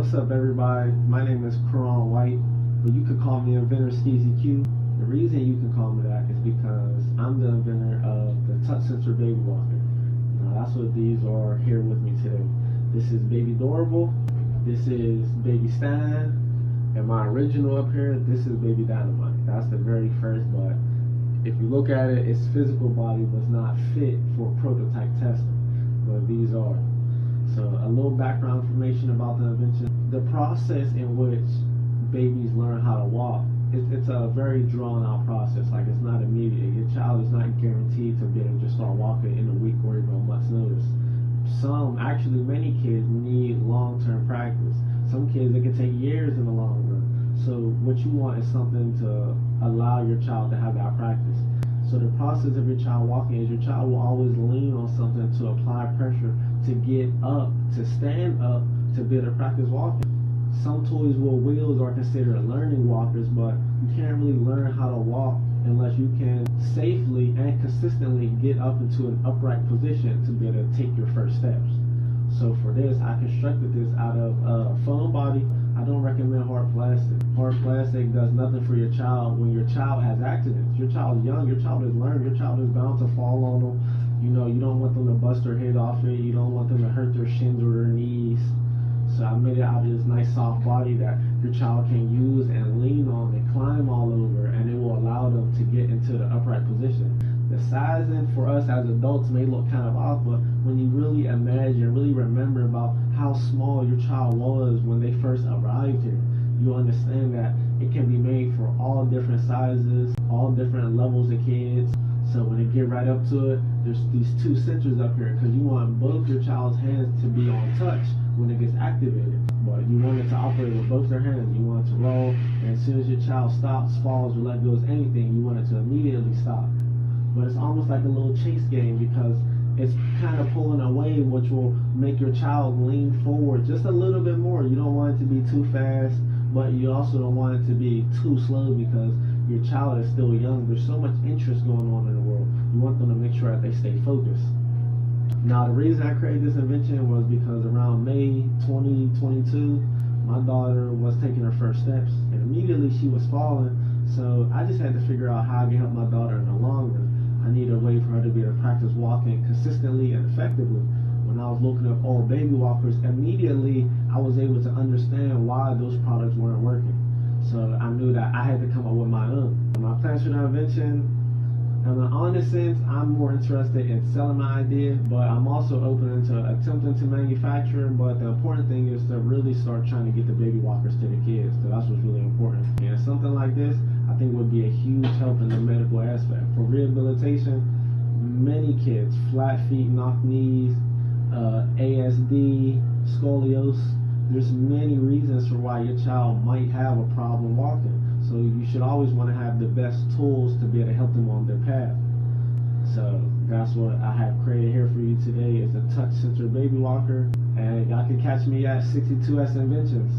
What's up, everybody? My name is Karan White, but you could call me Inventor SkeezyQ. The reason you can call me that is because I'm the inventor of the touch sensor baby walker. Now, that's what these are here with me today. This is Baby Durable, this is Baby Stan, and my original up here, this is Baby Dynamite. That's the very first, but if you look at it, its physical body was not fit for prototype testing, but these are. So a little background information about the invention. The process in which babies learn how to walk, it's a very drawn out process. Like, it's not immediate. Your child is not guaranteed to be able to just start walking in a week or even a month's notice. Many kids need long-term practice. Some kids, it can take years in the long run. So what you want is something to allow your child to have that practice. So the process of your child walking is your child will always lean on something to apply pressure to get up, to stand up, to be able to practice walking. Some toys with wheels are considered learning walkers, but you can't really learn how to walk unless you can safely and consistently get up into an upright position to be able to take your first steps. So for this, I constructed this out of foam body. I don't recommend hard plastic. Hard plastic does nothing for your child when your child has accidents. Your child is young, your child is learning, your child is bound to fall on them. You know, you don't want them to bust their head off it. You don't want them to hurt their shins or their knees. So I made it out of this nice soft body that your child can use and lean on and climb all over, and it will allow them to get into the upright position. The sizing for us as adults may look kind of off, but when you really imagine, really remember about how small your child was when they first arrived here, you understand that it can be made for all different sizes, all different levels of kids. So when they get right up to it, there's these two sensors up here because you want both your child's hands to be on touch when it gets activated. But you want it to operate with both their hands. You want it to roll, and as soon as your child stops, falls, or let go of anything, you want it to immediately stop. But it's almost like a little chase game because it's kind of pulling away, which will make your child lean forward just a little bit more. You don't want it to be too fast, but you also don't want it to be too slow because your child is still young. There's so much interest going on in the world. You want them to make sure that they stay focused. Now, the reason I created this invention was because around May 2022, my daughter was taking her first steps, and immediately she was falling. So I just had to figure out how I can help my daughter in the long run. I needed a way for her to be able to practice walking consistently and effectively. When I was looking up old baby walkers, immediately I was able to understand why those products weren't working. So I knew that I had to come up with my own. My plans for the invention, in an honest sense, I'm more interested in selling my idea, but I'm also open to attempting to manufacture. But the important thing is to really start trying to get the baby walkers to the kids, so that's what's really important. And something like this, I think, would be a huge help in the medical aspect. For rehabilitation, many kids, flat feet, knocked knees, ASD, scoliosis, there's many reasons for why your child might have a problem walking. So you should always want to have the best tools to be able to help them on their path. So that's what I have created here for you today, is a touch sensor baby walker. And y'all can catch me at 62S Inventions.